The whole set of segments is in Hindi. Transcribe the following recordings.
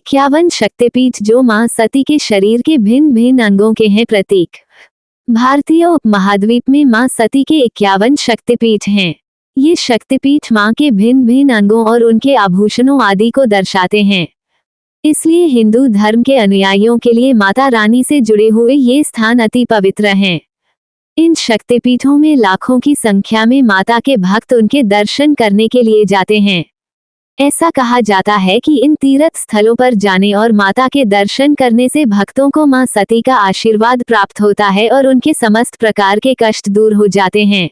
51 शक्तिपीठ जो मां सती के शरीर के भिन्न भिन्न अंगों के हैं प्रतीक। भारतीय उपमहाद्वीप में मां सती के 51 शक्तिपीठ हैं। ये शक्तिपीठ मां के भिन्न भिन्न अंगों और उनके आभूषणों आदि को दर्शाते हैं। इसलिए हिंदू धर्म के अनुयायियों के लिए माता रानी से जुड़े हुए ये स्थान अति पवित्र हैं। इन शक्तिपीठों में लाखों की संख्या में माता के भक्त उनके दर्शन करने के लिए जाते हैं। ऐसा कहा जाता है कि इन तीर्थ स्थलों पर जाने और माता के दर्शन करने से भक्तों को मां सती का आशीर्वाद प्राप्त होता है और उनके समस्त प्रकार के कष्ट दूर हो जाते हैं।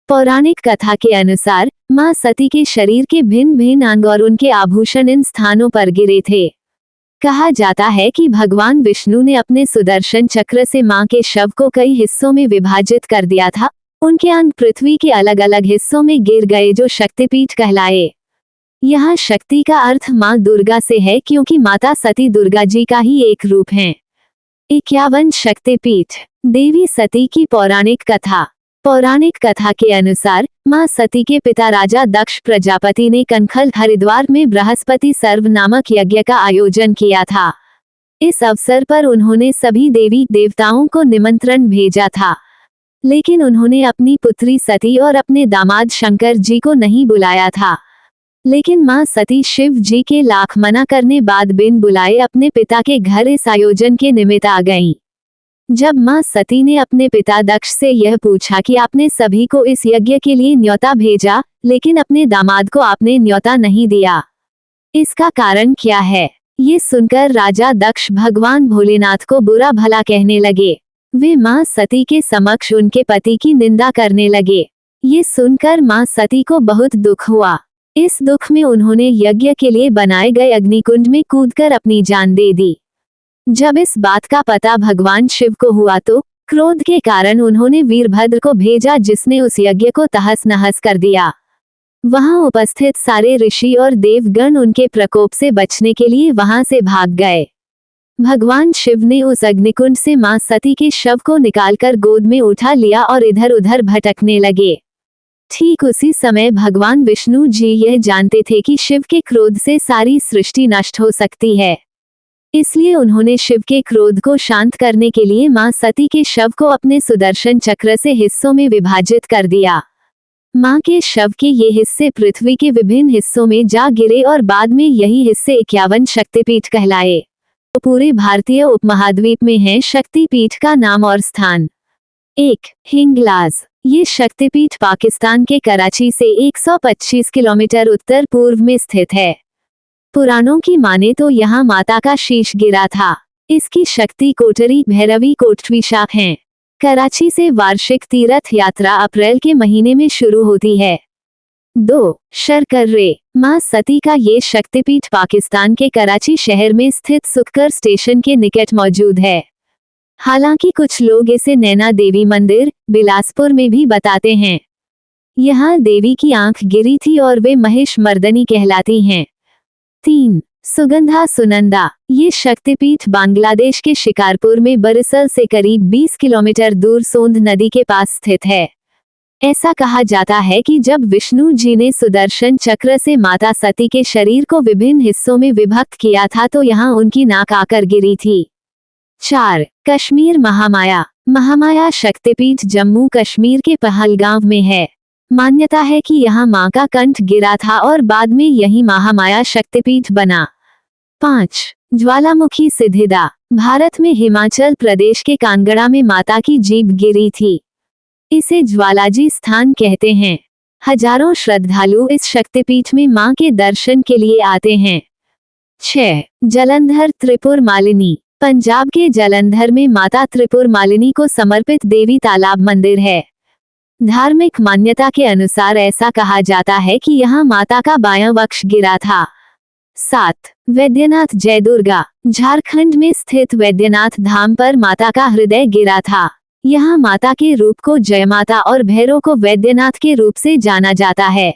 पौराणिक कथा के अनुसार मां सती के शरीर के भिन्न भिन्न अंग और उनके आभूषण इन स्थानों पर गिरे थे। कहा जाता है कि भगवान विष्णु ने अपने सुदर्शन चक्र से मां के शव को कई हिस्सों में विभाजित कर दिया था। उनके अंग पृथ्वी के अलग अलग हिस्सों में गिर गए जो शक्तिपीठ कहलाए। यहाँ शक्ति का अर्थ मां दुर्गा से है क्योंकि माता सती दुर्गा जी का ही एक रूप हैं। 51 शक्तिपीठ। देवी सती की पौराणिक कथा। पौराणिक कथा के अनुसार मां सती के पिता राजा दक्ष प्रजापति ने कनखल हरिद्वार में बृहस्पति सर्व नामक यज्ञ का आयोजन किया था। इस अवसर पर उन्होंने सभी देवी देवताओं को निमंत्रण भेजा था, लेकिन उन्होंने अपनी पुत्री सती और अपने दामाद शंकर जी को नहीं बुलाया था। लेकिन मां सती शिव जी के लाख मना करने बाद बिन बुलाए अपने पिता के घर इस आयोजन के निमित्त आ गईं। जब मां सती ने अपने पिता दक्ष से यह पूछा कि आपने सभी को इस यज्ञ के लिए न्योता भेजा, लेकिन अपने दामाद को आपने न्योता नहीं दिया, इसका कारण क्या है? ये सुनकर राजा दक्ष भगवान भोलेनाथ को बुरा भला कहने लगे। वे मां सती के समक्ष उनके पति की निंदा करने लगे। ये सुनकर मां सती को बहुत दुख हुआ। इस दुख में उन्होंने यज्ञ के लिए बनाए गए अग्निकुंड में कूदकर अपनी जान दे दी। जब इस बात का पता भगवान शिव को हुआ तो क्रोध के कारण उन्होंने वीरभद्र को भेजा, जिसने उस यज्ञ को तहस नहस कर दिया। वहां उपस्थित सारे ऋषि और देवगण उनके प्रकोप से बचने के लिए वहां से भाग गए। भगवान शिव ने उस अग्निकुंड से मां सती के शव को निकालकर गोद में उठा लिया और इधर उधर भटकने लगे। ठीक उसी समय भगवान विष्णु जी यह जानते थे कि शिव के क्रोध से सारी सृष्टि नष्ट हो सकती है, इसलिए उन्होंने शिव के क्रोध को शांत करने के लिए मां सती के शव को अपने सुदर्शन चक्र से हिस्सों में विभाजित कर दिया। मां के शव के ये हिस्से पृथ्वी के विभिन्न हिस्सों में जा गिरे और बाद में यही हिस्से 51 शक्तिपीठ कहलाए। तो पूरे भारतीय उपमहाद्वीप में है शक्तिपीठ का नाम और स्थान। 1. हिंगलाज। ये शक्तिपीठ पाकिस्तान के कराची से 125 किलोमीटर उत्तर पूर्व में स्थित है। पुराणों की माने तो यहाँ माता का शीश गिरा था। इसकी शक्ति कोटरी भैरवी कोटवीशाख हैं। कराची से वार्षिक तीर्थ यात्रा अप्रैल के महीने में शुरू होती है। 2. शरकर्रे। मां सती का ये शक्तिपीठ पाकिस्तान के कराची शहर में स्थित सुखकर स्टेशन के निकट मौजूद है। हालांकि कुछ लोग इसे नैना देवी मंदिर बिलासपुर में भी बताते हैं। यहाँ देवी की आंख गिरी थी और वे महिष मर्दनी कहलाती हैं। 3. सुगंधा सुनंदा। ये शक्तिपीठ बांग्लादेश के शिकारपुर में बरिसल से करीब 20 किलोमीटर दूर सोंध नदी के पास स्थित है। ऐसा कहा जाता है कि जब विष्णु जी ने सुदर्शन चक्र से माता सती के शरीर को विभिन्न हिस्सों में विभक्त किया था तो यहाँ उनकी नाक आकर गिरी थी। 4. कश्मीर महामाया। महामाया शक्तिपीठ जम्मू कश्मीर के पहलगांव में है। मान्यता है कि यहाँ मां का कंठ गिरा था और बाद में यही महामाया शक्तिपीठ बना। 5. ज्वालामुखी सिद्धिदा। भारत में हिमाचल प्रदेश के कांगड़ा में माता की जीभ गिरी थी। इसे ज्वालाजी स्थान कहते हैं। हजारों श्रद्धालु इस शक्तिपीठ में मां के दर्शन के लिए आते हैं। 6. जलंधर त्रिपुर मालिनी। पंजाब के जलंधर में माता त्रिपुर मालिनी को समर्पित देवी तालाब मंदिर है। धार्मिक मान्यता के अनुसार ऐसा कहा जाता है कि यहाँ माता का बायां वक्ष गिरा था। 7. वैद्यनाथ जय दुर्गा। झारखंड में स्थित वैद्यनाथ धाम पर माता का हृदय गिरा था। यहाँ माता के रूप को जय माता और भैरव को वैद्यनाथ के रूप से जाना जाता है।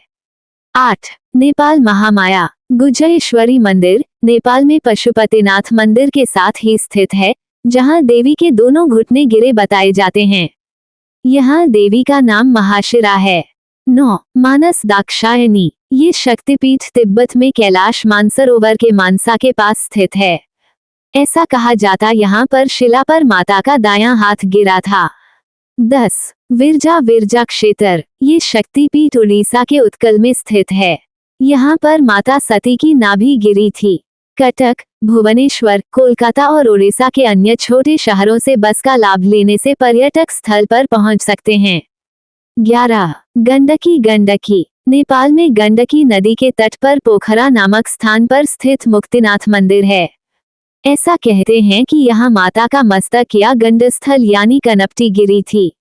8. नेपाल महामाया। गुज्जेश्वरी मंदिर नेपाल में पशुपतिनाथ मंदिर के साथ ही स्थित है, जहाँ देवी के दोनों घुटने गिरे बताए जाते हैं। यहाँ देवी का नाम महाशिरा है। 9. मानस दाक्षायणी। ये शक्तिपीठ तिब्बत में कैलाश मानसरोवर के मानसा के पास स्थित है। ऐसा कहा जाता यहाँ पर शिला पर माता का दायां हाथ गिरा था। 10. विरजा विरजा क्षेत्र। ये शक्तिपीठ उड़ीसा के उत्कल में स्थित है। यहाँ पर माता सती की नाभि गिरी थी। कटक, भुवनेश्वर, कोलकाता और उड़ीसा के अन्य छोटे शहरों से बस का लाभ लेने से पर्यटक स्थल पर पहुंच सकते हैं। 11. गंडकी गंडकी। नेपाल में गंडकी नदी के तट पर पोखरा नामक स्थान पर स्थित मुक्तिनाथ मंदिर है। ऐसा कहते हैं कि यहाँ माता का मस्तक या गंडस्थल यानी कनपटी गिरी थी।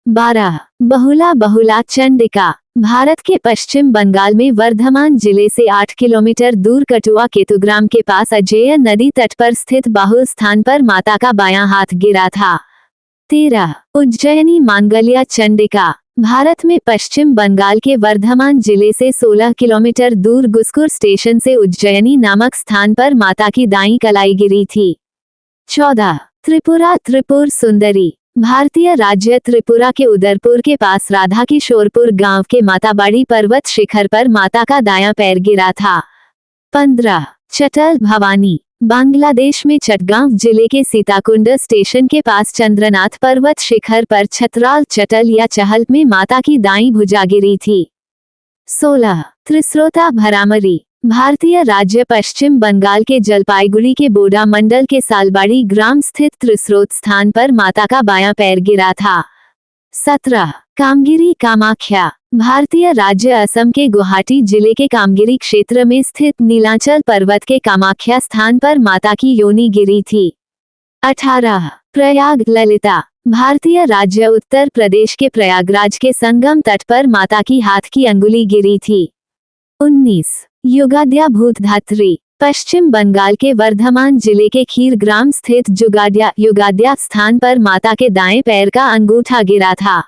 12. बहुला बहुला चंडिका। भारत के पश्चिम बंगाल में वर्धमान जिले से 8 किलोमीटर दूर कटुआ केतुग्राम के पास अजेय नदी तट पर स्थित बाहुल स्थान पर माता का बायां हाथ गिरा था। 13. उज्जैनी मांगल्या चंडिका। भारत में पश्चिम बंगाल के वर्धमान जिले से 16 किलोमीटर दूर गुसकुर स्टेशन से उज्जैनी नामक स्थान पर माता की दाईं कलाई गिरी थी। 14. त्रिपुरा त्रिपुर सुंदरी। भारतीय राज्य त्रिपुरा के उदयपुर के पास राधा किशोरपुर गांव के माताबाड़ी पर्वत शिखर पर माता का दायां पैर गिरा था। 15. चटल भवानी। बांग्लादेश में चटगांव जिले के सीताकुंड स्टेशन के पास चंद्रनाथ पर्वत शिखर पर छतराल चटल या चहल में माता की दाईं भुजा गिरी थी। 16. त्रिस्रोता भरामरी। भारतीय राज्य पश्चिम बंगाल के जलपाईगुड़ी के बोडा मंडल के सालबाड़ी ग्राम स्थित त्रिस्रोत स्थान पर माता का बायां पैर गिरा था। 17. कामगिरी कामाख्या। भारतीय राज्य असम के गुवाहाटी जिले के कामगिरी क्षेत्र में स्थित नीलांचल पर्वत के कामाख्या स्थान पर माता की योनि गिरी थी। 18. प्रयाग ललिता। भारतीय राज्य उत्तर प्रदेश के प्रयागराज के संगम तट पर माता की हाथ की अंगुली गिरी थी। 19. युगाद्या भूतधात्री। पश्चिम बंगाल के वर्धमान जिले के खीर ग्राम स्थित युगाद्या स्थान पर माता के दाएं पैर का अंगूठा गिरा था।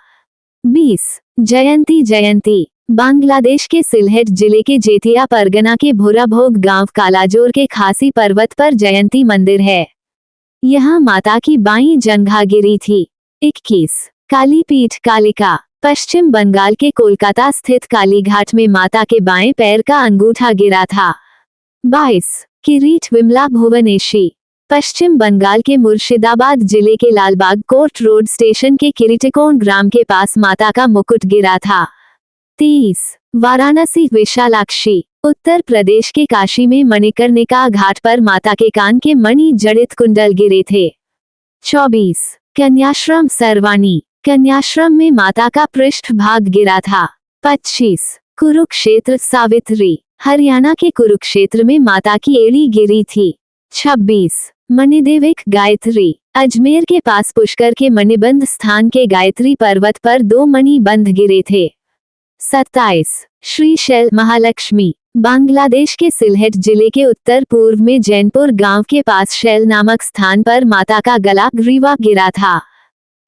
20. जयंती जयंती। बांग्लादेश के सिलहेट जिले के जेतिया परगना के भोराभोग गांव कालाजोर के खासी पर्वत पर जयंती मंदिर है। यहाँ माता की बाईं जंघा गिरी थी। 21. कालीपीठ कालिका। पश्चिम बंगाल के कोलकाता स्थित कालीघाट में माता के बाएं पैर का अंगूठा गिरा था। 22. किरीट विमला भुवनेशी। पश्चिम बंगाल के मुर्शिदाबाद जिले के लालबाग कोर्ट रोड स्टेशन के किरीटकोण ग्राम के पास माता का मुकुट गिरा था। 23. वाराणसी विशालाक्षी। उत्तर प्रदेश के काशी में मणिकर्णिका घाट पर माता के कान के मणि जड़ित कुंडल गिरे थे। 24. कन्याश्रम सरवानी। कन्याश्रम में माता का पृष्ठ भाग गिरा था। 25. कुरुक्षेत्र सावित्री। हरियाणा के कुरुक्षेत्र में माता की एड़ी गिरी थी। 26. मणिदेविक गायत्री। अजमेर के पास पुष्कर के मणिबंध स्थान के गायत्री पर्वत पर 2 मणिबंध गिरे थे। 27. श्रीशैल महालक्ष्मी। बांग्लादेश के सिलहेट जिले के उत्तर पूर्व में जैनपुर गांव के पास शैल नामक स्थान पर माता का गला ग्रीवा गिरा था।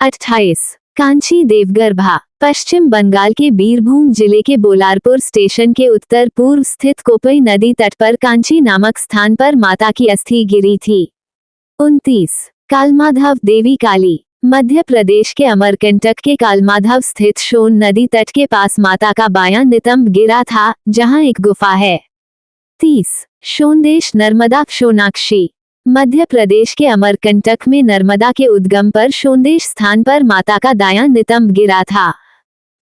28. कांची देवगर्भा। पश्चिम बंगाल के बीरभूम जिले के बोलारपुर स्टेशन के उत्तर पूर्व स्थित कोपई नदी तट पर कांची नामक स्थान पर माता की अस्थि गिरी थी। 29. कालमाधव देवी काली। मध्य प्रदेश के अमरकंटक के कालमाधव स्थित सोन नदी तट के पास माता का बायां नितंब गिरा था, जहां एक गुफा है। 30. सोनदेश नर्मदा सोनाक्षी। मध्य प्रदेश के अमरकंटक में नर्मदा के उद्गम पर सोनदेश स्थान पर माता का दायां नितंब गिरा था।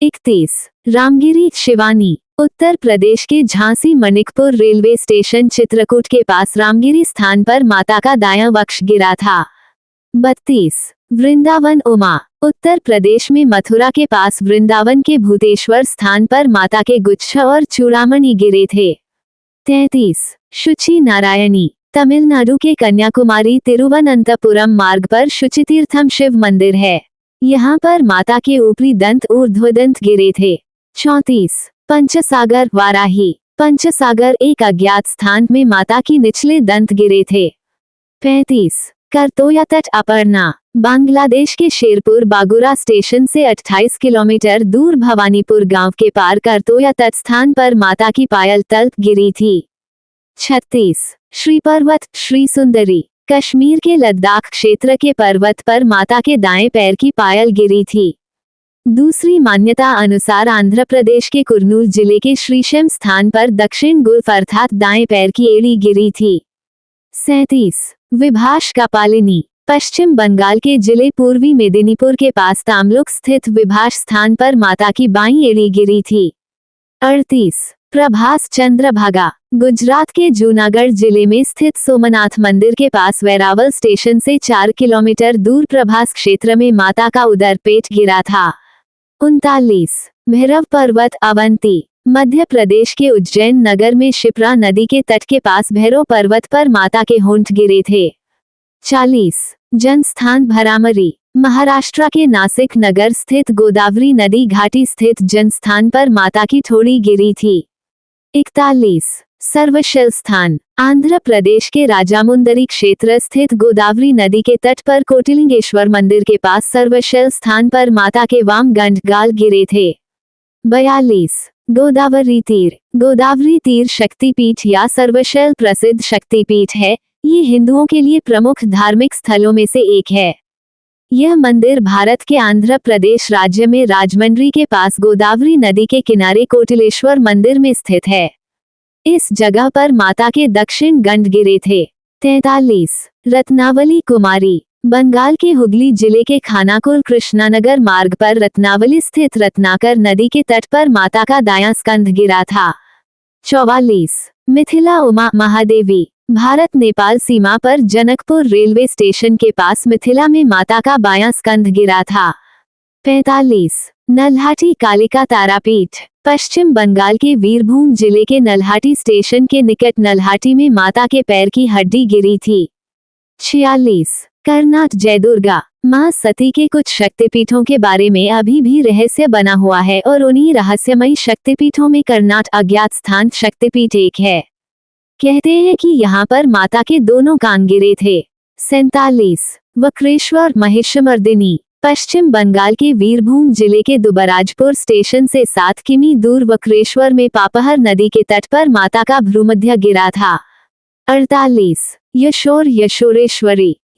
31. रामगिरी शिवानी। उत्तर प्रदेश के झांसी मणिकपुर रेलवे स्टेशन चित्रकूट के पास रामगिरी स्थान पर माता का दायां वक्ष गिरा था। 32. वृंदावन उमा। उत्तर प्रदेश में मथुरा के पास वृंदावन के भूतेश्वर स्थान पर माता के गुच्छ और चूड़ामणि गिरे थे। 33. शुचि नारायणी। तमिलनाडु के कन्याकुमारी तिरुवनंतपुरम मार्ग पर शुचितीर्थम शिव मंदिर है। यहाँ पर माता के ऊपरी दंत ऊर्ध्वदंत गिरे थे। 34. पंचसागर वाराही। पंचसागर एक अज्ञात स्थान में माता की निचले दंत गिरे थे। 35. करतोया तट अपर्णा। बांग्लादेश के शेरपुर बागुरा स्टेशन से 28 किलोमीटर दूर भवानीपुर गांव के पार करतोया तट स्थान पर माता की पायल तल्प गिरी थी। 36. श्री पर्वत श्री सुंदरी। कश्मीर के लद्दाख क्षेत्र के पर्वत पर माता के दाएं पैर की पायल गिरी थी। दूसरी मान्यता अनुसार आंध्र प्रदेश के कुर्नूल जिले के श्रीशैम स्थान पर दक्षिण गुल्फ अर्थात दाएं पैर की एड़ी गिरी थी। 37 विभाष कपालिनी पश्चिम बंगाल के जिले पूर्वी मेदिनीपुर के पास तामलुक स्थित विभाष स्थान पर माता की बाईं एड़ी गिरी थी। 38 प्रभास चंद्रभागा गुजरात के जूनागढ़ जिले में स्थित सोमनाथ मंदिर के पास वेरावल स्टेशन से 4 किलोमीटर दूर प्रभास क्षेत्र में माता का उदर पेट गिरा था। 39 भैरव पर्वत अवंती मध्य प्रदेश के उज्जैन नगर में शिप्रा नदी के तट के पास भैरव पर्वत पर माता के होंठ गिरे थे। 40 जनस्थान भरामरी महाराष्ट्र के नासिक नगर स्थित गोदावरी नदी घाटी स्थित जनस्थान पर माता की ठोड़ी गिरी थी। 41 सर्वशैल स्थान आंध्र प्रदेश के राजामुंदरी क्षेत्र स्थित गोदावरी नदी के तट पर कोटिलिंगेश्वर मंदिर के पास सर्वशैल स्थान पर माता के वाम गाल गिरे थे। 42 गोदावरी तीर शक्तिपीठ या सर्वशैल प्रसिद्ध शक्तिपीठ है। ये हिंदुओं के लिए प्रमुख धार्मिक स्थलों में से एक है। यह मंदिर भारत के आंध्र प्रदेश राज्य में राजमंड्री के पास गोदावरी नदी के किनारे कोटिलेश्वर मंदिर में स्थित है। इस जगह पर माता के दक्षिण गंड गिरे थे। 43 रत्नावली कुमारी बंगाल के हुगली जिले के खानाकुल कृष्णानगर मार्ग पर रत्नावली स्थित रत्नाकर नदी के तट पर माता का दायां स्कंध गिरा था। 44 मिथिला उमा महादेवी भारत नेपाल सीमा पर जनकपुर रेलवे स्टेशन के पास मिथिला में माता का बायां स्कंध गिरा था। 45 नल्हाटी कालिका तारापीठ पश्चिम बंगाल के वीरभूम जिले के नल्हाटी स्टेशन के निकट नल्हाटी में माता के पैर की हड्डी गिरी थी। 46 कर्नाट जयदुर्गा मां सती के कुछ शक्तिपीठों के बारे में अभी भी रहस्य बना हुआ है और उन्हीं रहस्यमयी शक्तिपीठों में कर्नाट अज्ञात स्थान शक्तिपीठ एक है। कहते हैं कि यहाँ पर माता के दोनों कान गिरे थे। 47 वक्रेश्वर महिषमर्दिनी पश्चिम बंगाल के वीरभूम जिले के दुबराजपुर स्टेशन से 7 किमी दूर वक्रेश्वर में पापहर नदी के तट पर माता का भ्रूमध्य गिरा था। 48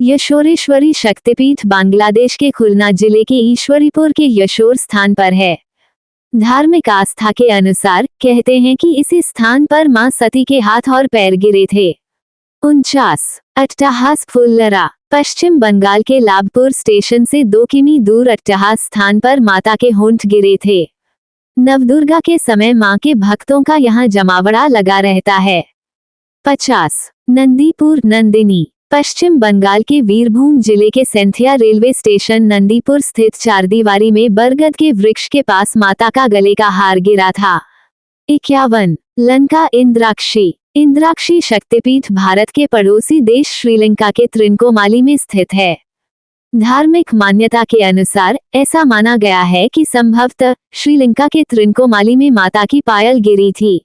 यशोरेश्वरी शक्तिपीठ बांग्लादेश के खुलना जिले के ईश्वरीपुर के यशोर स्थान पर है। धार्मिक आस्था के अनुसार कहते हैं कि इसी स्थान पर मां सती के हाथ और पैर गिरे थे। 49 अट्टहास फुल्लरा पश्चिम बंगाल के लाभपुर स्टेशन से 2 किमी दूर अट्टहास स्थान पर माता के होंठ गिरे थे। नवदुर्गा के समय मां के भक्तों का यहां जमावड़ा लगा रहता है। 50 नंदीपुर नंदिनी पश्चिम बंगाल के वीरभूम जिले के सेंथिया रेलवे स्टेशन नंदीपुर स्थित चारदीवारी में बरगद के वृक्ष के पास माता का गले का हार गिरा था। 51 लंका इंद्राक्षी शक्तिपीठ भारत के पड़ोसी देश श्रीलंका के त्रिनकोमाली में स्थित है। धार्मिक मान्यता के अनुसार ऐसा माना गया है कि संभवतः श्रीलंका के त्रिनकोमाली में माता की पायल गिरी थी।